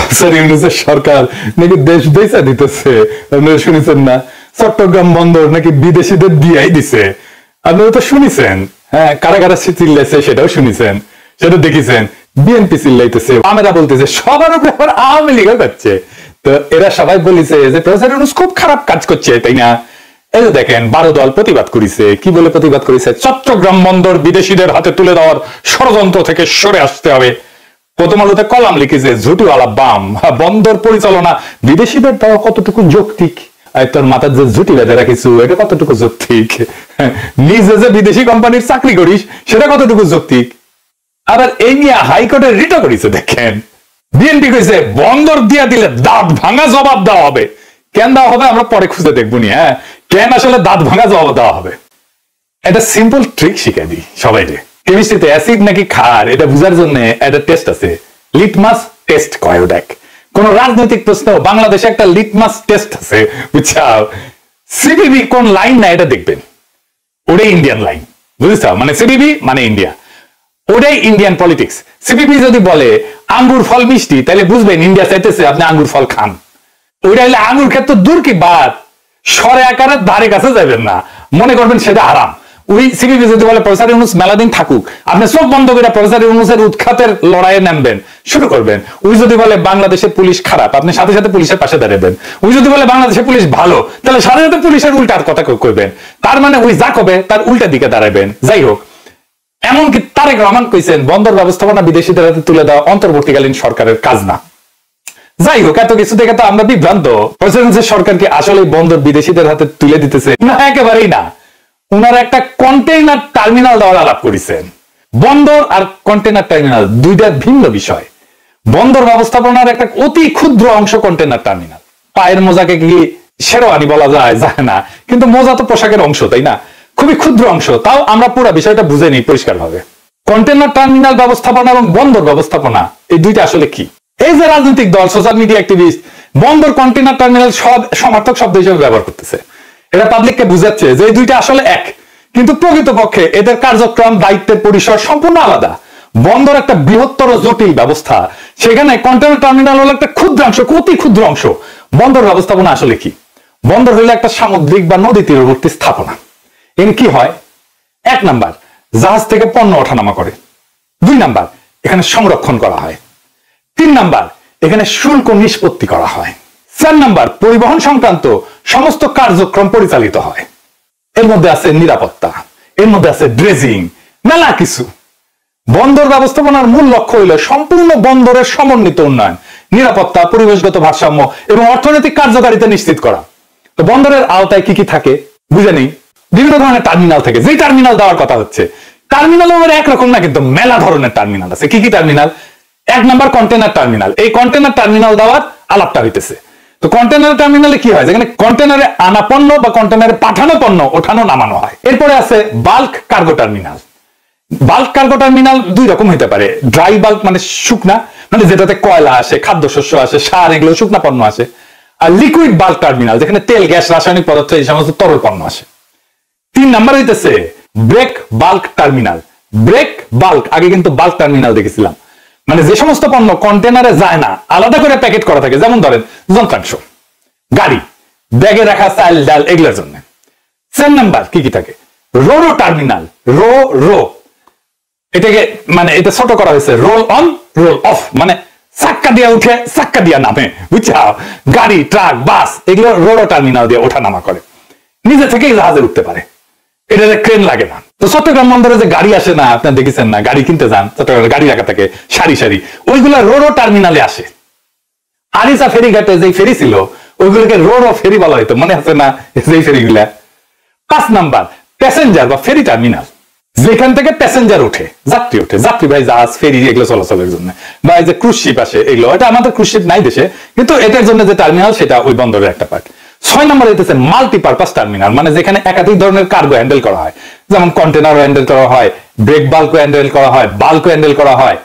Professor ইউনূসের সরকার নাকি দেশ বেচা দিতেছে, আপনারা শুনেছেন না? চট্টগ্রাম বন্দর নাকি বিদেশিদের দিয়াই দিছে, আপনারা তো শুনেছেন। হ্যাঁ, কারা কারা চিল্লাইছে সেটাও শুনেছেন, সেটা দেখেছেন। বিএনপি চিল্লাইতেছে, আমরা বলতেছে সবার উপরে আবার আওয়ামী লীগও করছে। তো এরা সবাই বলেছে যে প্রফেসর ইউনূস খুব খারাপ কাজ করছে, তাই না? এই যে দেখেন 12 দল প্রতিবাদ করেছে। কি বলে প্রতিবাদ করেছে? চট্টগ্রাম বন্দর বিদেশিদের হাতে তুলে দেওয়ার ষড়যন্ত্র থেকে সরে আসতে হবে। প্রথম আলোতে কলাম লিখেছে ঝুটিওয়ালা বাম, বন্দর পরিচালনা বিদেশিদের দেওয়া কতটুকু যৌক্তিক? তোর মাথার যে ঝুটি বেঁধে রাখিস এটা কতটুকু যৌক্তিক? নিজে যে বিদেশি কোম্পানির চাকরি করিস সেটা কতটুকু যৌক্তিক? আবার এই নিয়ে হাইকোর্টে রিটও করেছে। দেখেন বিএনপি কইছে বন্দর দিয়া দিলে দাঁত ভাঙা জবাব দেওয়া হবে। কেন দেওয়া হবে আমরা পরে খুঁজে দেখবো নি। হ্যাঁ, কেন আসলে দাঁত ভাঙা জবাব দেওয়া হবে? এটা সিম্পল ট্রিক শিখে দিই সবাইকে। কেমিস্ট্রিতে অ্যাসিড নাকি ক্ষার এটা বুঝার জন্য একটা টেস্ট আছে, লিটমাস টেস্ট কয়। দেখ কোন রাজনৈতিক প্রশ্ন বাংলাদেশে একটা লিটমাস টেস্ট আছে, বুঝছাও? সিপিবি কোন লাইন না এটা দেখবেন, ওটাই ইন্ডিয়ান লাইন, বুঝছাও? মানে সিপিবি মানে ইন্ডিয়া, ওটাই ইন্ডিয়ান পলিটিক্স। সিপিবি যদি বলে আঙ্গুর ফল মিষ্টি, তাহলে বুঝবেন ইন্ডিয়া চাইতেছে আপনি আঙ্গুর ফল খান। ওইটা হলে আঙ্গুর ক্ষেত্রে দূর কি বাদ, সরে আকারের ধারে কাছে যাবেন না, মনে করবেন সেটা হারাম। ওই সিপিবি যদি বলে প্রফেসর ইউনূস মেলাদিন থাকুক, আপনি চোখ বন্ধ করে প্রফেসর ইউনূসের উৎখাতের লড়াইয়ে নামবেন, শুরু করবেন। ওই যদি বলে বাংলাদেশের পুলিশ খারাপ, আপনি সাথে সাথে পুলিশের পাশে দাঁড়াবেন। ওই যদি বলে বাংলাদেশের পুলিশ ভালো, তাহলে সাথে সাথে পুলিশের উল্টার কথা করবেন। তার মানে ওই যা কবে তার উল্টা দিকে দাঁড়াবেন। যাই হোক, এমনকি তারেক রহমান কইছেন বন্দর ব্যবস্থাপনা বিদেশিদের হাতে তুলে দেওয়া অন্তর্বর্তীকালীন সরকারের কাজ না। যাই হোক, এত কিছু থেকে তো আমরা বিভ্রান্ত। প্রেসিডেন্সির সরকার কি আসলে বন্দর বিদেশিদের হাতে তুলে দিতেছে? না, একেবারেই না। উনারা একটা কন্টেইনার টার্মিনাল দেওয়ার আলাপ করেছেন। বন্দর আর কন্টেইনার টার্মিনাল দুইটা ভিন্ন বিষয়। বন্দর ব্যবস্থাপনার একটা অতি ক্ষুদ্র অংশ কন্টেইনার টার্মিনাল। পায়ের মোজাকে কি শেরওয়ানি বলা যায়? যায় না, কিন্তু মোজা তো পোশাকের অংশ, তাই না? খুবই ক্ষুদ্র অংশ। তাও আমরা পুরো বিষয়টা বুঝে নিই পরিষ্কার ভাবে। কন্টেইনার টার্মিনাল ব্যবস্থাপনা এবং বন্দর ব্যবস্থাপনা এই দুইটা আসলে কি? এই যে রাজনৈতিক দল, সোশ্যাল মিডিয়া অ্যাক্টিভিস্ট বন্দর কন্টেইনার টার্মিনাল সব সমর্থক শব্দ হিসেবে ব্যবহার করতেছে। এটা পাবলিককে বুঝাচ্ছে যে এই দুইটা আসলে এক, কিন্তু প্রকৃতপক্ষে এদের কার্যক্রম দায়িত্বের পরিসর সম্পূর্ণ আলাদা। বন্দর একটা বৃহত্তর জটিল ব্যবস্থা, সেখানে কন্টেইনার টার্মিনাল হলো একটা ক্ষুদ্রাংশ, অতি ক্ষুদ্র অংশ। বন্দর ব্যবস্থাপনা আসলে কি? বন্দর হইলো একটা সামুদ্রিক বা নদী তীরবর্তী স্থাপনা। এখানে কি হয়? 1 নাম্বার, জাহাজ থেকে পণ্য ওঠানামা করে। 2 নাম্বার, এখানে সংরক্ষণ করা হয়। 3 নাম্বার, এখানে শুল্ক নিষ্পত্তি করা হয়। 4 নাম্বার, পরিবহন সংক্রান্ত সমস্ত কার্যক্রম পরিচালিত হয়। এর মধ্যে আছে নিরাপত্তা, এর মধ্যে আছে ড্রেজিং, মেলা কিছু। বন্দর ব্যবস্থাপনার মূল লক্ষ্য হইল সম্পূর্ণ বন্দরের সমন্বিত উন্নয়ন, নিরাপত্তা, পরিবেশগত ভারসাম্য এবং অর্থনৈতিক কার্যকারিতা নিশ্চিত করা। তো বন্দরের আওতায় কি কি থাকে বুঝে নেই। বিভিন্ন ধরনের টার্মিনাল থাকে। যেই টার্মিনাল দেওয়ার কথা হচ্ছে, টার্মিনাল একরকম না, কিন্তু মেলা ধরনের টার্মিনাল আছে। কি কি টার্মিনাল? 1 number container terminal. এই কন্টেইনার টার্মিনাল দেওয়ার আলাপটা হইতেছে। তো কন্টেইনার টার্মিনালে কি হয়? যেখানে কন্টেইনারে আনা পণ্য বা কন্টেইনারে পাঠানো পণ্য ওঠানো নামানো হয়। এরপরে আছে bulk cargo terminal. Bulk cargo terminal 2 রকম হতে পারে। ড্রাই বাল্ক মানে শুকনা, মানে যেটাতে কয়লা আসে, খাদ্যশস্য আসে, সার, এগুলো শুকনা পণ্য আসে। আর লিকুইড বাল্ক টার্মিনাল, যেখানে তেল, গ্যাস, রাসায়নিক পদার্থ এই সমস্ত তরল পণ্য আসে। 3 নাম্বার হইতেছে break bulk terminal. Break bulk, আগে কিন্তু বাল্ক টার্মিনাল দেখেছিলাম, মানে যে সমস্ত পণ্য কন্টেনারে যায় না, আলাদা করে প্যাকেট করা থাকে। যেমন ধরেন যন্ত্রাংশ, গাড়ি, ব্যাগে রাখা চাল ডাল, এগুলোর জন্য। 4 নাম্বার কি কি থাকে? Ro-ro terminal. রো এটাকে মানে এটা ছোট করা হয়েছে, রোল অন রোল অফ, মানে চাক্কা দিয়ে উঠে চাক্কা দিয়ে নামে, বুঝছো? গাড়ি, ট্রাক, বাস এগুলো রোরো টার্মিনাল দিয়ে ওঠা নামা করে। নিজে থেকেই জাহাজে উঠতে পারে, এটাতে ক্রেন লাগে না। তো চট্টগ্রাম বন্দরে যে গাড়ি আসে না, আপনার দেখেছেন না, গাড়ি কিনতে যান, চট্টগ্রামে গাড়ি রাখা থাকে সারি সারি, ওইগুলা রোরো টার্মিনালে আসে। আরিসা ফেরিঘাটে যে ফেরি ছিল ওইগুলোকে রোরো ফেরি বলা হইতো, মনে আছে না যেই ফেরিগুলা? 5 নাম্বার প্যাসেঞ্জার বা ফেরি টার্মিনাল, যেখান থেকে প্যাসেঞ্জার উঠে, যাত্রী উঠে, যাত্রীবাহী জাহাজ, ফেরি এগুলো চলাচলের জন্য। বা এই যে ক্রুজ শিপ আসে, এগুলো এটা আমাদের ক্রুজ শিপ নাই দেশে, কিন্তু এটার জন্য যে টার্মিনাল সেটা ওই বন্দরের একটা পার্ট। 6 নাম্বার হইতেছে মাল্টিপারপাস টার্মিনাল, মানে যেখানে একাধিক ধরনের কার্গো হ্যান্ডেল করা হয়। যেমন কন্টেনার হ্যান্ডেল করা হয়, ব্রেক বাল্ক হ্যান্ডেল করা হয়, বাল্ক হ্যান্ডেল করা হয়।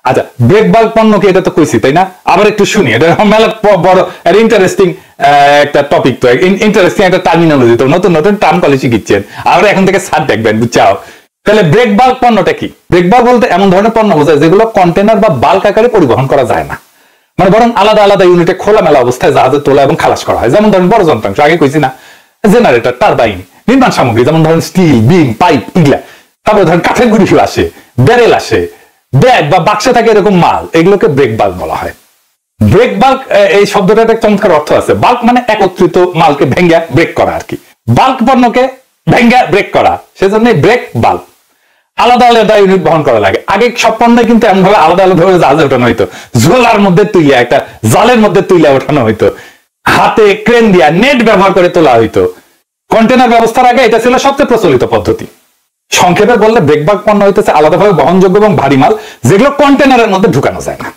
আচ্ছা, ব্রেক বাল্ক পণ্য কি? এটা তো কইছি, তাই না? আবার একটু শুনি, এটা মেলা বড় ইন্টারেস্টিং একটা টপিক। তো ইন্টারেস্টিং একটা টার্মিনোলজি, তো নতুন নতুন টার্ম কলেজ শিখিচ্ছেন, আর এখন থেকে সার দেখবেন, বুঝছাও? তাহলে ব্রেক বাল্ক পণ্যটা কি? ব্রেক বাল্ক বলতে এমন ধরনের পণ্য বোঝায় যেগুলো কন্টেনার বা বাল্ক আকারে পরিবহন করা যায় না, মানে বরং আলাদা আলাদা ইউনিটে খোলামেলা অবস্থায় জাহাজে তোলা এবং খালাস করা হয়। যেমন ধরেন বড় যন্ত্রাংশ, আগে কইছি না, জেনারেটর, টারবাইন, নির্মাণ সামগ্রী যেমন ধরেন স্টিল, বিম, পাইপ, ইগলা, তারপরে ধরেন কাঠের গুঁড়ি আসে, ব্যারেল আসে, ব্যাগ বা বাক্সে থাকে এরকম মাল, এগুলোকে ব্রেক বাল্ক বলা হয়। ব্রেক বাল্ক এই শব্দটার একটা চমৎকার অর্থ আছে। বাল্ক মানে একত্রিত মালকে ভেঙ্গা ব্রেক করা আর কি, বাল্ক পণ্যকে ভেঙ্গা ব্রেক করা, সেজন্য ব্রেক বাল্ক। আলাদা আলাদা ইউনিট বহন করা লাগে। আগে সব পণ্য কিন্তু এমন ভাবে আলাদা আলাদা ভাবে জাহাজে ওঠানো হইতো, ঝোলার মধ্যে তুইলা, একটা জালের মধ্যে তুইলা ওঠানো হইতো, হাতে ক্রেন দিয়া নেট ব্যবহার করে তোলা হইতো। কন্টেনার ব্যবস্থার আগে এটা ছিল সবচেয়ে প্রচলিত পদ্ধতি। সংক্ষেপে বললে ব্রেক বাল্ক পণ্য হইতেছে আলাদাভাবে বহনযোগ্য এবং ভারী মাল, যেগুলো কন্টেনারের মধ্যে ঢুকানো যায় না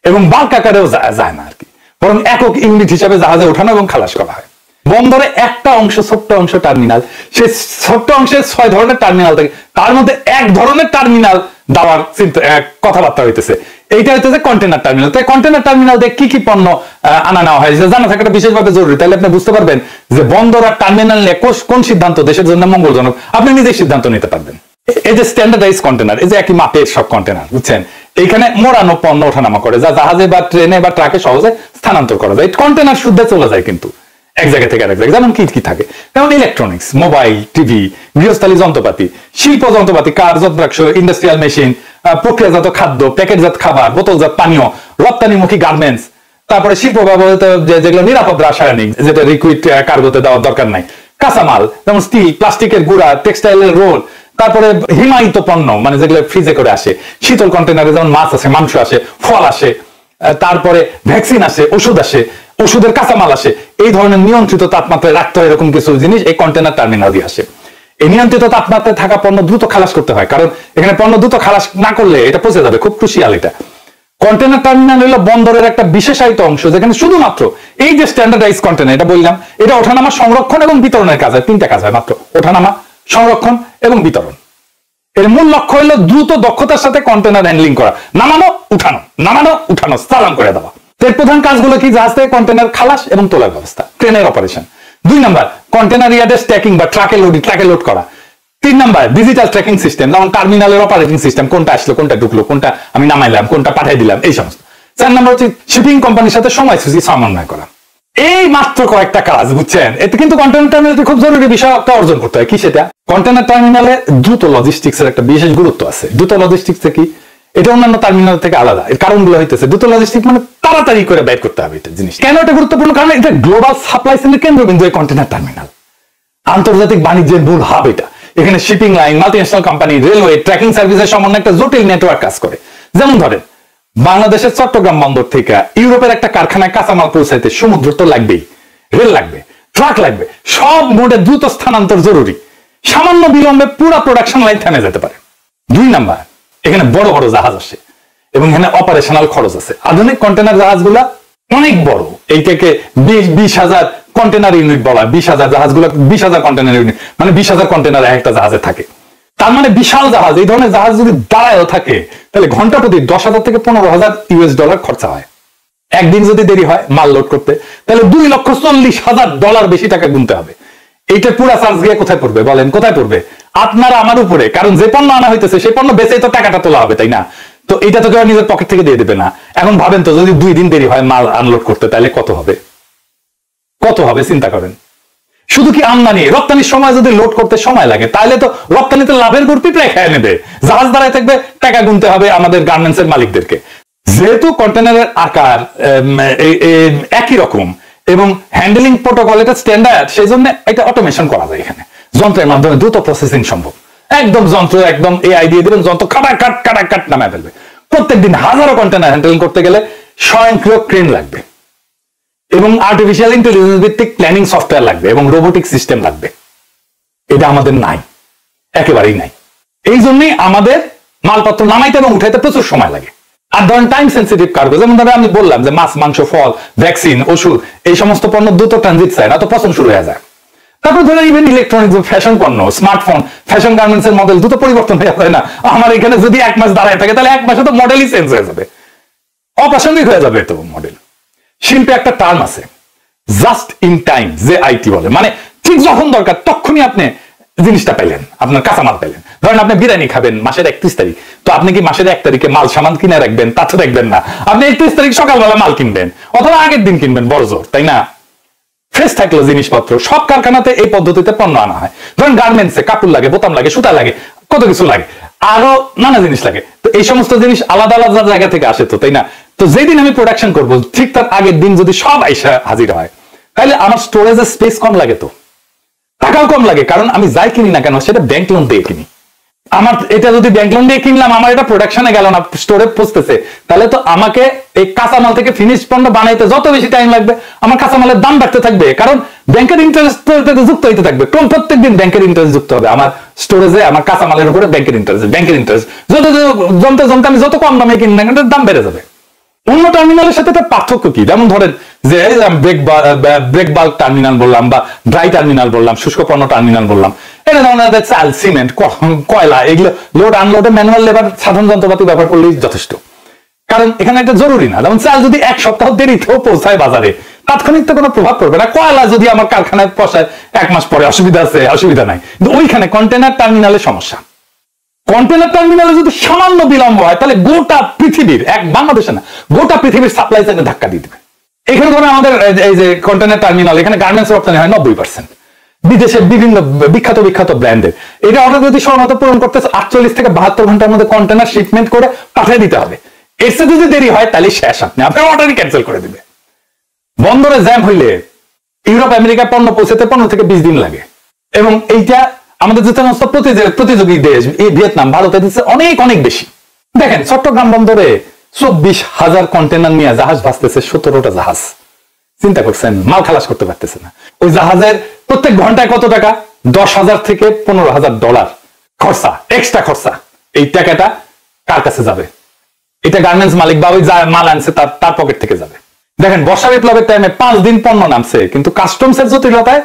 এবং বাল্ক আকারেও যায় না আর কি, বরং একক ইউনিট হিসাবে জাহাজে ওঠানো এবং খালাস করা হয়। বন্দরে একটা অংশ, ছোট্ট অংশ টার্মিনাল, সেই ছোট্ট অংশে 6 ধরনের টার্মিনাল থাকে, তার মধ্যে এক ধরনের টার্মিনাল দেওয়ার কথাবার্তা হইতেছে, এইটা হইতেছে কন্টেনার টার্মিনাল। তাই কন্টেনার টার্মিনাল দিয়ে কি কি পণ্য আনা নেওয়া হয় জানা থাকাটা বিশেষভাবে জরুরি, তাহলে আপনি বুঝতে পারবেন যে বন্দর আর টার্মিনাল নিয়ে কোন সিদ্ধান্ত দেশের জন্য মঙ্গলজনক, আপনি নিজেই সিদ্ধান্ত নিতে পারবেন। এই যে স্ট্যান্ডার্ডাইজ কন্টেনার, এই যে একই মাপের সব কন্টেনার, বুঝছেন, এইখানে মোড়ানো পণ্য ওঠানামা করে, যা জাহাজে বা ট্রেনে বা ট্রাকে সহজে স্থানান্তর করা যায়। কন্টেনার শুদ্ধে চলে যায় কিন্তু এক জায়গা থেকে আরেক জায়গায়। যেমন কি কি থাকে, যেমন ইলেকট্রনিক্স, মোবাইল, টিভি, গৃহস্থালী যন্ত্রপাতি, শিল্প যন্ত্রপাতি, কার, যন্ত্রাংশ, ইন্ডাস্ট্রিয়াল মেশিন, প্রক্রিয়াজাত খাদ্য, প্যাকেটজাত খাবার, বোতলজাত পানীয়, রপ্তানিমুখী গার্মেন্টস, তারপরে শিল্প ব্যবহৃত যেগুলো নিরাপদ রাসায়নিক, যেটা লিকুইড কার্গোতে দেওয়ার দরকার নাই, কাঁচামাল যেমন স্টিল, প্লাস্টিকের গুঁড়া, টেক্সটাইলের রোল, তারপরে হিমায়িত পণ্য মানে যেগুলো ফ্রিজে করে আসে, শীতল কন্টেনারে যেমন মাছ আসে, মাংস আসে, ফল আসে, তারপরে ভ্যাকসিন আসে, ওষুধ আসে, ওষুধের কাঁচামাল আসে। এই ধরনের নিয়ন্ত্রিত তাপমাত্রায় রাখতে হয় এরকম কিছু জিনিস এই কন্টেনার টার্মিনাল দিয়ে আসে। এই নিয়ন্ত্রিত তাপমাত্রায় থাকা পণ্য দ্রুত খালাস করতে হয়, কারণ এখানে পণ্য দ্রুত খালাস না করলে এটা পচে যাবে, খুব ক্রুশিয়াল এটা। কন্টেনার টার্মিনাল হলো বন্দরের একটা বিশেষায়িত অংশ, যেখানে শুধুমাত্র এই যে স্ট্যান্ডার্ডাইজ কন্টেনার এটা বললাম, এটা ওঠানামা, সংরক্ষণ এবং বিতরণের কাজ হয়। 3টা কাজ হয় মাত্র, ওঠানামা, সংরক্ষণ এবং বিতরণ। এর মূল লক্ষ্য হলো দ্রুত দক্ষতার সাথে কন্টেনার হ্যান্ডলিং করা, নামানো উঠানো, নামানো উঠানো, চালান করে দেওয়া। এর প্রধান কাজগুলো কি, জাহাজ থেকে কন্টেনার খালাস এবং তোলার ব্যবস্থা, ট্রেনের অপারেশন। 2 নাম্বার, কন্টেনার ইয়ার্ডে স্ট্যাকিং বা ট্রাকে লোড করা। 3 নাম্বার, ডিজিটাল ট্র্যাকিং সিস্টেম, যেমন টার্মিনালের অপারেটিং সিস্টেম, কোনটা আসলো, কোনটা ঢুকলো, কোনটা আমি নামাইলাম, কোনটা পাঠিয়ে দিলাম, এই সমস্ত। 4 নাম্বার হচ্ছে শিপিং কোম্পানির সাথে সময়সূচি সমন্বয় করা। এই মাত্র কয়েকটা কাজ, বুঝছেন। এতে কিন্তু কন্টেনার টার্মিনালে খুব জরুরি বিষয় একটা অর্জন করতে হয়। কি সেটা? কন্টেনার টার্মিনালে দ্রুত লজিস্টিক্স এর একটা বিশেষ গুরুত্ব আছে। দ্রুত লজিস্টিক্স কি, এটা অন্যান্য টার্মিনাল থেকে আলাদা। এর কারণগুলো হইতেছে, দ্রুত লজিস্টিক্স মানে তাড়াতাড়ি করে বের করতে হবে এটা জিনিস। কেন এটা গুরুত্বপূর্ণ? কারণ এটা গ্লোবাল সাপ্লাই চেইনের কেন্দ্রবিন্দু এই কন্টেনার টার্মিনাল, আন্তর্জাতিক বাণিজ্যের মূল হাব এটা। এখানে shipping line, multinational company, railway, tracking সার্ভিসের সমন্বয়ে একটা জটিল নেটওয়ার্ক কাজ করে। যেমন ধরেন বাংলাদেশের চট্টগ্রাম বন্দর থেকে ইউরোপের একটা কারখানায় কাঁচামাল পৌঁছাইতে সমুদ্র তো লাগবেই, রেল লাগবে, ট্রাক লাগবে, সব মোডে দ্রুত স্থানান্তর জরুরি। সামান্য বিলম্বে পুরো প্রোডাকশন লাইন থেমে যেতে পারে। 2 নাম্বার, এখানে বড় বড় জাহাজ আসে এবং এখানে অপারেশনাল খরচ আছে। আধুনিক কন্টেনার জাহাজগুলা অনেক বড়, এইটাকে 20,000 কন্টেনার ইউনিট বলা। 20,000 জাহাজগুলো 20,000 কন্টেনার ইউনিট, মানে 20,000 কন্টেনার একটা জাহাজে থাকে। তার মানে বিশাল জাহাজ। এই ধরনের জাহাজ যদি দাঁড়ায়ও থাকে, তাহলে ঘন্টা প্রতি $10,000 থেকে $15,000 খরচা হয়। একদিন যদি দেরি হয় মাল লোড করতে, তাহলে $2,40,000 বেশি টাকা গুনতে হবে। এইটা পুরা চার্জ গিয়ে কোথায় পড়বে বলেন? কোথায় পড়বে? আপনার আমার উপরে। কারণ যে পণ্য আনা হইতেছে সেই পণ্য বেচেই তো টাকাটা তোলা হবে, তাই না? তো এটা তো কেউ নিজের পকেট থেকে দিয়ে দেবে না। এখন ভাবেন তো, যদি 2 দিন দেরি হয় মাল আনলোড করতে, তাহলে কত হবে? কত হবে চিন্তা করেন। শুধু কি আমদানি, রপ্তানির সময় যদি লোড করতে সময় লাগে, তাহলে তো রপ্তানিতে লাভের গড় পিঁপড়ে খেয়ে নেবে। জাহাজ দাঁড়ায় থাকবে, টাকা গুনতে হবে আমাদের গার্মেন্টস এর মালিকদেরকে। যেহেতু কন্টেনারের আকার একই রকম এবং হ্যান্ডলিং প্রোটোকল এটা স্ট্যান্ডার্ড, সেই জন্য এটা অটোমেশন করা যায়। এখানে যন্ত্রের মাধ্যমে দ্রুত প্রসেসিং সম্ভব। একদম যন্ত্র, একদম এআই দিয়ে দিবেন, যন্ত্র কাট নামায় ফেলবে। প্রত্যেকদিন হাজারো কন্টেনার হ্যান্ডেলিং করতে গেলে স্বয়ংক্রিয় ক্রেন লাগবে এবং আর্টিফিশিয়াল ইন্টেলিজেন্স ভিত্তিক প্ল্যানিং সফটওয়্যার লাগবে এবং রোবোটিক সিস্টেম লাগবে। এটা আমাদের নাই, একেবারেই নাই। এই জন্যই আমাদের মালপত্র নামাইতে এবং উঠাইতে প্রচুর সময় লাগে। আর ধরেন টাইম সেন্সিটিভ কার্গো, যেমন ধরে আমি বললাম যে মাছ, মাংস, ফল, ভ্যাকসিন, ওষুধ, এই সমস্ত পণ্য দ্রুত ট্রানজিট চায় না, তো পচন শুরু হয়ে যায়। তারপর ধরেন ইভেন ইলেকট্রনিক্স, ফ্যাশন পণ্য, স্মার্টফোন, ফ্যাশন গার্মেন্টস এর মডেল দ্রুত পরিবর্তন হয়ে যায় না। আমার এখানে যদি 1 মাস দাঁড়ায় থাকে, তাহলে 1 মাসে তো মডেলই চেঞ্জ হয়ে যাবে, অপ্রাসঙ্গিক হয়ে যাবে। তো মডেল শিল্পে একটা টার্ম আছে, জাস্ট ইন টাইম, যে আইটি বলে, মানে ঠিক যখন দরকার তখনই আপনি জিনিসটা পেলেন, আপনার কাঁচামাল পেলেন। ধরেন আপনি বিরিয়ানি খাবেন মাসের 31 তারিখ, তো আপনি কি মাসের 1 তারিখে মাল সামান কিনে রাখবেন? তা তো রাখবেন না, আপনি 31 তারিখ সকালবেলা মাল কিনবেন অথবা আগের দিন কিনবেন বড় জোর, তাই না? ফ্রেশ থাকলো জিনিসপত্র। সব কারখানাতে এই পদ্ধতিতে পণ্য আনা হয়। ধরেন গার্মেন্টসে কাপড় লাগে, বোতাম লাগে, সুতা লাগে, কত কিছু লাগে, আরো নানা জিনিস লাগে। তো এই সমস্ত জিনিস আলাদা আলাদা জায়গা থেকে আসে, তো তাই না? তো যেদিন আমি প্রোডাকশন করবো ঠিক তার আগের দিন যদি সব আইসা হাজির হয়, তাহলে আমার স্টোরেজের স্পেস কম লাগে, তো টাকাও কম লাগে। কারণ আমি যাই কিনি না কেন সেটা ব্যাংক লোন দিয়ে কিনি। আমার এটা যদি ব্যাংক লোন দিয়ে কিনলাম, আমার এটা প্রোডাকশনে গেল না, স্টোরে পৌঁছতেছে, তাহলে তো আমাকে এই কাঁচামাল থেকে ফিনিশ পণ্য বানাইতে যত বেশি টাইম লাগবে, আমার কাঁচামালের দাম বাড়তে থাকবে। কারণ ব্যাংকের ইন্টারেস্ট যুক্ত হইতে থাকবে, প্রত্যেকদিন ব্যাংকের ইন্টারেস্ট যুক্ত হবে আমার স্টোরেজে, আমার কাঁচামালের উপরে ব্যাংকের ইন্টারেস্ট যত জমতে জমতে আমি যত কম দামে কিনি না কেন দাম বেড়ে যাবে। অন্য টার্মিনালের সাথে তার পার্থক্য কি? যেমন ধরেন যে ব্রেক বাল্ক টার্মিনাল বললাম, বা ড্রাই টার্মিনাল বললাম, শুষ্ক পণ্য টার্মিনাল বললাম, এটা ধরনের চাল, সিমেন্ট, কয়লা, এগুলো লোড আনলোডে ম্যানুয়াল লেবার, সাধারণ যন্ত্রপাতি ব্যবহার করলেই যথেষ্ট। কারণ এখানে একটা জরুরি না। যেমন চাল যদি 1 সপ্তাহ দেরিতেও পৌঁছায় বাজারে, তাৎক্ষণিক তো কোনো প্রভাব পড়বে না। কয়লা যদি আমার কারখানায় পৌঁছায় 1 মাস পরে, অসুবিধা আছে? অসুবিধা নাই। কিন্তু ওইখানে কন্টেনার টার্মিনালের সমস্যা। কন্টেনার টার্মিনালে যদি সামান্য বিলম্ব হয়, তাহলে গোটা পৃথিবীর, এক বাংলাদেশে না, গোটা পৃথিবীর সাপ্লাই চেইনে ধাক্কা দিয়ে দেবে। এখানে ধরো আমাদের এই যে কন্টেনার টার্মিনাল, এখানে গার্মেন্টস রপ্তানি হয় 90%, বিদেশের বিভিন্ন বিখ্যাত ব্র্যান্ডের। এটা অর্ডার যদি সময়মতো পূরণ করতে 48 থেকে 72 ঘন্টার মধ্যে কন্টেনার শিপমেন্ট করে পাঠিয়ে দিতে হবে। এর সাথে যদি দেরি হয় তাহলে শেষ, আপনার অর্ডারই ক্যান্সেল করে দিবে। বন্দরে জ্যাম হইলে ইউরোপ আমেরিকা পণ্য পৌঁছাতে 15 থেকে 20 দিন লাগে। এবং এইটা আমাদের যে সমস্ত প্রতিযোগী দেশ, এই ভিয়েতনাম, ভারতে অনেক অনেক বেশি। দেখেন চট্টগ্রাম বন্দরে 24,000 কন্টেনার নিয়ে জাহাজ ভাসতেছে, 17টা জাহাজ। চিন্তা করছেন? মাল খালাস করতে পারতেছে না। ওই জাহাজের প্রত্যেক ঘন্টায় কত টাকা? $10,000 থেকে $15,000 খরচা, এক্সট্রা খরচা। এই টাকাটা কার কাছে যাবে? এটা গার্মেন্টস মালিক বা ওই মাল আনছে তার পকেট থেকে যাবে। দেখেন বর্ষা বিপ্লবের টাইমে 5 দিন পণ্য নামছে, কিন্তু কাস্টমসের জটিলতায়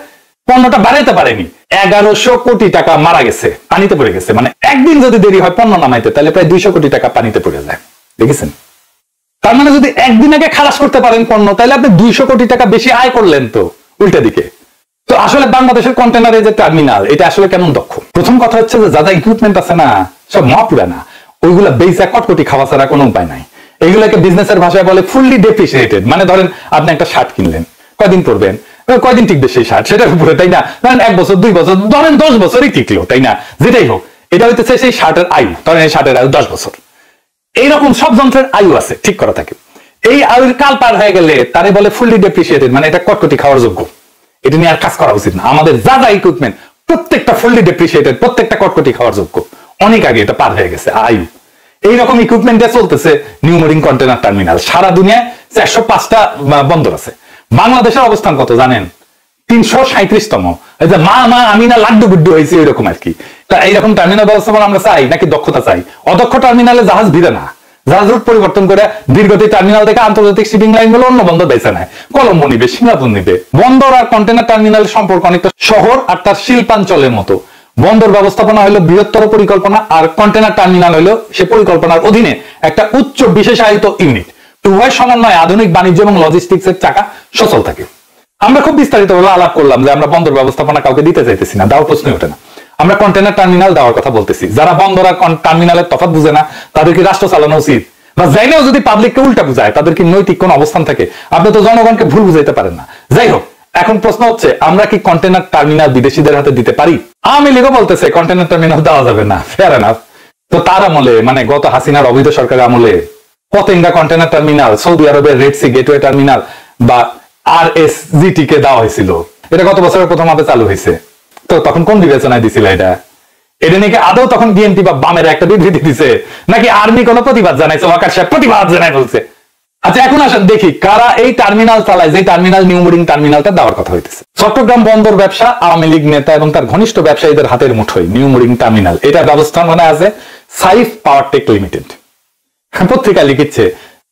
পণ্যটা বাড়াইতে পারেনি। 1100 কোটি টাকা মারা গেছে, পানিতে পড়ে গেছে। মানে একদিন যদি দেরি হয় পণ্য নামাইতে, তাহলে প্রায় 200 কোটি টাকা পানিতে পড়ে যায়। দেখেছেন? তার মানে যদি একদিন আগে খালাস করতে পারেন পণ্য, তাহলে আপনি 200 কোটি টাকা বেশি আয় করলেন, তো উল্টা দিকে। তো আসলে বাংলাদেশের কন্টেনারের যে টার্মিনাল, এটা আসলে কেমন দক্ষ? প্রথম কথা হচ্ছে যে যা ইকুইপমেন্ট আছে না, সব মহাপুরানা। ওইগুলা বেসা কটকটি খাওয়া ছাড়া কোনো উপায় নাই। এইগুলাকে বিজনেসের ভাষায় বলে ফুললি ডেপ্রিসিয়েটেড। মানে ধরেন আপনি একটা শার্ট কিনলেন, কয়দিন পরবেন, কয়দিন টিকবে সেই শার্ট, সেটার উপরে, তাই না? ধরেন 1 বছর 2 বছর, ধরেন 10 বছরই টিকলো, তাই না? যেটাই হোক, এটা হইতেছে সেই শার্টের আয়ু। ধরেন এই শার্টের আয়ু 10 বছর। এইরকম সব যন্ত্রের আয়ু আছে, ঠিক করা থাকে। এই আয়ুর কাল পার হয়ে গেলে তারে বলে ফুললি ডেপ্রিসিয়েটেড, মানে এটা কটকটি খাওয়ার যোগ্য। এটা নিয়ে আর কাজ করা উচিত না। আমাদের যা ইকুইপমেন্ট প্রত্যেকটা ফুললি ডেপ্রিসিয়েটেড, প্রত্যেকটা কটকটি খাওয়ার যোগ্য। অনেক আগে এটা পার হয়ে গেছে আয়ু। এইরকম ইকুইপমেন্টে চলতেছে নিউ মেরিন কন্টেনার টার্মিনাল। সারা দুনিয়ায় 405টা বন্দর আছে। বাংলাদেশের অবস্থান কত জানেন? 337তম। এই যে মা আমি না লাড্ডু গুড্ডু হয়েছে, এরকম আর কি। তা এইরকম টার্মিনাল ব্যবস্থাপনা আমরা চাই নাকি দক্ষতা চাই? অদক্ষ টার্মিনালে জাহাজ ভিড়ে না, জাহাজ রুট পরিবর্তন করে দীর্ঘতি টার্মিনাল থেকে আন্তর্জাতিক শিপিং লাইন গুলো অন্য বন্দর বেছে নেয়। কলম্বো নিবে, সিঙ্গাপুর নিবে। বন্দর আর কন্টেনার টার্মিনালের সম্পর্ক অনেকটা শহর আর তার শিল্পাঞ্চলের মতো। বন্দর ব্যবস্থাপনা হলো বৃহত্তর পরিকল্পনা, আর কন্টেনার টার্মিনাল হলো সে পরিকল্পনার অধীনে একটা উচ্চ বিশেষায়িত ইউনিট। উভয় সমন্বয়ে আধুনিক বাণিজ্য এবং লজিস্টিক্স এর চাকা সচল থাকে। আমরা খুব বিস্তারিত আলাপ করলাম যে আমরা বন্দর ব্যবস্থাপনা কাউকে দিতে চাইতেছি না, দেওয়ার প্রশ্নই ওঠে না। আমরা কন্টেনার টার্মিনাল দেওয়ার কথা বলতেছি। যারা বন্দর আর টার্মিনালের তফাৎ বুঝে না, তাদের কি রাষ্ট্র চালানো উচিত? বা যাইলেও যদি পাবলিককে উল্টা বুঝায়, তাদের কি নৈতিক কোন অবস্থান থাকে? আপনি তো জনগণকে ভুল বুঝাইতে পারেন না। যাই হোক, এখন প্রশ্ন হচ্ছে আমরা কি কন্টেনার টার্মিনাল বিদেশিদের হাতে দিতে পারি? আওয়ামী লীগও বলতেছে কন্টেনার টার্মিনাল দেওয়া যাবে না। Fair enough. তো তার আমলে, মানে গত হাসিনার অবৈধ সরকারের আমলে পতেঙ্গা কন্টেনার টার্মিনাল, সৌদি আরবের রেড সি গেটওয়ে টার্মিনাল বা RSGT কে দেওয়া হয়েছিল। এটা গত বছরের প্রথম হাতে চালু হয়েছে। তো তখন কোন বিবেচনায় দিছিল এটা? এটা নাকি আদৌ তখন বিএনপি বা বামের একটা বিবৃতি দিছে, নাকি আর্মি কোনো প্রতিবাদ জানাইছে? ওয়াকার সাহেব প্রতিবাদ জানাই বলছে। আচ্ছা, এখন আসেন দেখি কারা এই টার্মিনাল চালায়, যে টার্মিনাল নিউ মেরিন টার্মিনালটা দেওয়ার কথা হইতেছে। চট্টগ্রাম বন্দর ব্যবসা আওয়ামী লীগ নেতা এবং তার ঘনিষ্ঠ ব্যবসায়ীদের হাতের মুঠোয় নিউ মেরিন টার্মিনাল। এটা ব্যবস্থাপনায় আছে সাইফ পাওয়ার টেক লিমিটেড। পত্রিকা লিখিচ্ছে,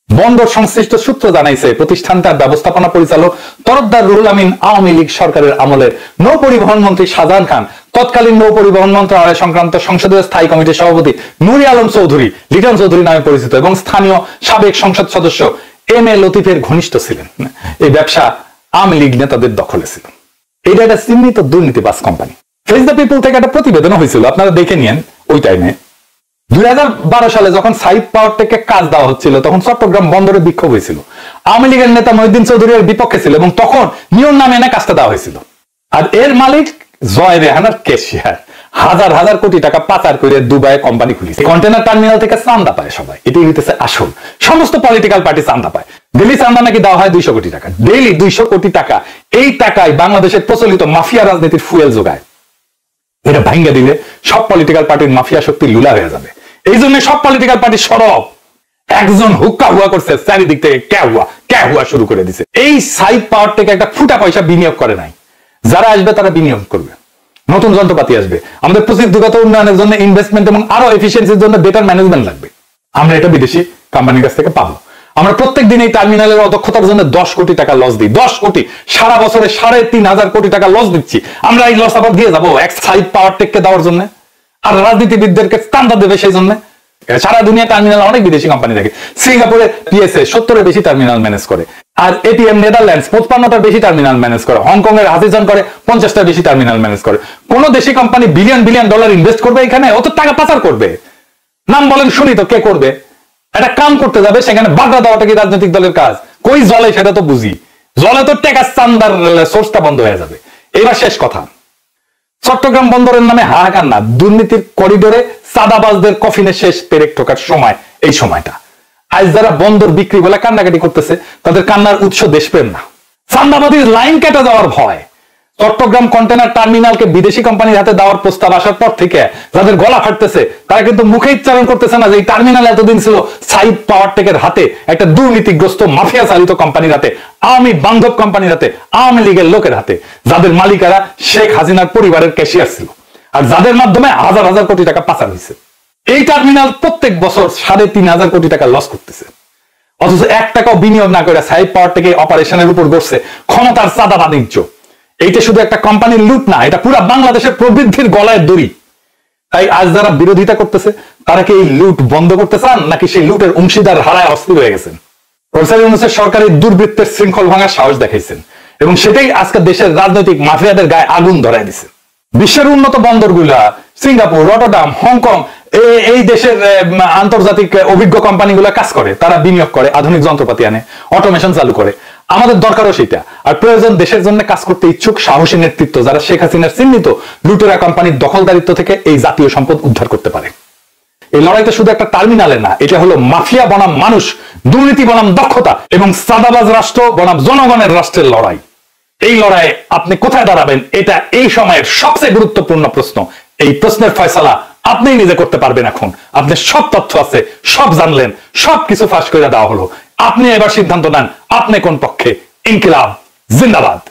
বন্দর সংশ্লিষ্ট সূত্র জানাইছে প্রতিষ্ঠানটার ব্যবস্থাপনা পরিচালক তরফদার রুহুল আমিন আওয়ামী লীগ সরকারের আমলের নৌ পরিবহন মন্ত্রী শাহজাহান খান, তৎকালীন নৌ পরিবহন মন্ত্রণালয় সংক্রান্ত সংসদীয় স্থায়ী কমিটির সভাপতি নুরি আলম চৌধুরী, লিটন চৌধুরী নামে পরিচিত, এবং স্থানীয় সাবেক সংসদ সদস্য এম এ লতিফের ঘনিষ্ঠ ছিলেন। এই ব্যবসা আওয়ামী লীগ নেতাদের দখলে ছিল। এটা একটা চিহ্নিত দুর্নীতিবাজ কোম্পানি। ফেস দ্য পিপল থেকে একটা প্রতিবেদন হয়েছিল, আপনারা দেখে নিয়েন। ওই টাইমে 2012 সালে যখন সাইড পাওয়ার টেককে কাজ দেওয়া হচ্ছিল তখন চট্টগ্রাম বন্দরে বিক্ষোভ হয়েছিল। আওয়ামী লীগের নেতা মহিউদ্দিন চৌধুরীর বিপক্ষে ছিল এবং তখন নিয়ম নামে এনে কাজটা দেওয়া হয়েছিল। আর এর মালিক জয় রেহানার ক্যাশিয়ার হাজার হাজার কোটি টাকা পাচার করে দুবাইয়ে কোম্পানি খুলেছে। কন্টেনার টার্মিনাল থেকে চান্দা পায় সবাই, এটাই হইতেছে আসল। সমস্ত পলিটিক্যাল পার্টি চান্দা পায়। ডেইলি চান্দা নাকি দেওয়া হয় 200 কোটি টাকা, ডেইলি 200 কোটি টাকা। এই টাকায় বাংলাদেশের প্রচলিত মাফিয়া রাজনীতির ফুয়েল যোগায়। এটা ভাঙ্গা দিলে সব পলিটিক্যাল পার্টির মাফিয়া শক্তি লুলা হয়ে যাবে। এই জন্য সব পলিটিক্যাল পার্টি সরব। একজন হুক্কা হুয়া করছে, চারিদিক থেকে ক্যা হুয়া শুরু করে দিছে। এই সাইড পাওয়ার থেকে একটা ফুটা পয়সা বিনিয়োগ করে নাই। যারা আসবে তারা বিনিয়োগ করবে, নতুন যন্ত্রপাতি আসবে, আমাদের প্রযুক্তিগত উন্নয়নের জন্য ইনভেস্টমেন্ট এবং আরো এফিসিয়েন্সির জন্য বেটার ম্যানেজমেন্ট লাগবে। আমরা এটা বিদেশি কোম্পানির কাছ থেকে পাবো। আমরা প্রত্যেক দিন এই টার্মিনালের অদক্ষতার জন্য 10 কোটি টাকা লস দিই। 10 কোটি, সারা বছরে 3,500 কোটি টাকা লস দিচ্ছি। আমরা এই লস আবার দিয়ে যাবো এক সাইড পাওয়ার টেককে দেওয়ার জন্য, আর রাজনীতিবিদদেরকে চান্দা দেবে সেই জন্য। সারা দুনিয়া টার্মিনাল অনেক বিদেশি কোম্পানি থাকে। সিঙ্গাপুরে পিএসএ 70-এর বেশি টার্মিনাল ম্যানেজ করে, আর এটিএম নেদারল্যান্ডস 55টার বেশি টার্মিনাল ম্যানেজ করে, হংকং এর হাসিজন করে 50টার বেশি টার্মিনাল ম্যানেজ করে। কোন দেশি company billion billion dollar invest করবে এখানে? অত টাকা পাচার করবে? নাম বলেন শুনি তো, কে করবে? একটা কাম করতে যাবে, সেখানে বাগড়া দেওয়াটা কি রাজনৈতিক দলের কাজ? কই জলে সেটা তো বুঝি, জলে তো টাকা চান্দার সোর্সটা বন্ধ হয়ে যাবে। এবার শেষ কথা, চট্টগ্রাম বন্দরের নামে হাহাকার না, দুর্নীতির করিডোরে চাঁদাবাজদের কফিনে শেষ পেরেক ঠোকার সময় এই সময়টা। আজ যারা বন্দর বিক্রি বলে কান্নাকাটি করতেছে, তাদের কান্নার উৎস দেশপ্রেম না, চাঁদাবাজির লাইন কেটে যাওয়ার ভয়। চট্টগ্রাম কন্টেনার টার্মিনালকে বিদেশি কোম্পানির হাতে দেওয়ার প্রস্তাব আসার পর থেকে যাদের গলা ফাটতেছে, তারা কিন্তু মুখে উচ্চারণ করতেছে না যে এই টার্মিনাল এতদিন ছিল সাইড পাওয়ার টেকের হাতে, একটা দুর্নীতিগ্রস্ত মাফিয়া চালিত কোম্পানির হাতে, আওয়ামী বান্ধব কোম্পানির হাতে, আওয়ামী লীগের লোকের হাতে, যাদের মালিকারা শেখ হাসিনার পরিবারের ক্যাশিয়ার ছিল, আর যাদের মাধ্যমে হাজার হাজার কোটি টাকা পাচার হয়েছে। এই টার্মিনাল প্রত্যেক বছর 3,500 কোটি টাকা লস করতেছে, অথচ 1 টাকাও বিনিয়োগ না করে সাইড পাওয়ার টেকে অপারেশনের উপর বসছে ক্ষমতার চাঁদা বাণিজ্য। এইটা শুধু একটা কোম্পানির লুট না, এটা পুরো বাংলাদেশের প্রবৃদ্ধির গলায় দড়ি। তাই আজ যারা বিরোধিতা করতেছে, তারা কি এই লুট বন্ধ করতে চান, নাকি সেই লুটের অংশীদার হারায় অস্থির হয়ে গেছেন? প্রফেসর ইউনূসের সরকারি দুর্বৃত্তের শৃঙ্খল ভাঙার সাহস দেখাইছেন, এবং সেটাই আজকে দেশের রাজনৈতিক মাফিয়াদের গায়ে আগুন ধরায় দিছে। বিশ্বের উন্নত বন্দরগুলা সিঙ্গাপুর, রটারডাম, হংকং, এই দেশের আন্তর্জাতিক অভিজ্ঞ কোম্পানিগুলো কাজ করে, তারা বিনিয়োগ করে, আধুনিক যন্ত্রপাতি আনে, অটোমেশন চালু করে। আমাদের দরকারও সেটা। আর প্রয়োজন দেশের জন্য কাজ করতে ইচ্ছুক সাহসী নেতৃত্ব, যারা শেখ হাসিনার চিহ্নিত লুটেরা কোম্পানির দখলদারিত্ব থেকে এই জাতীয় সম্পদ উদ্ধার করতে পারে। এই লড়াইটা শুধু একটা টার্মিনালে না, এটা হলো মাফিয়া বনাম মানুষ, দুর্নীতি বনাম দক্ষতা এবং চাঁদাবাজ রাষ্ট্র বনাম জনগণের রাষ্ট্রের লড়াই। এই লড়াইয়ে আপনি কোথায় দাঁড়াবেন, এটা এই সময়ের সবচেয়ে গুরুত্বপূর্ণ প্রশ্ন। এই প্রশ্নের ফয়সালা আপনি নিজে করতে পারবেন। এখন আপনার সব তথ্য আছে, সব জানলেন, সবকিছু ফাঁস করে দেওয়া হলো। আপনি এবার সিদ্ধান্ত নেন, আপনি কোন পক্ষে। ইনকিলাব জিন্দাবাদ।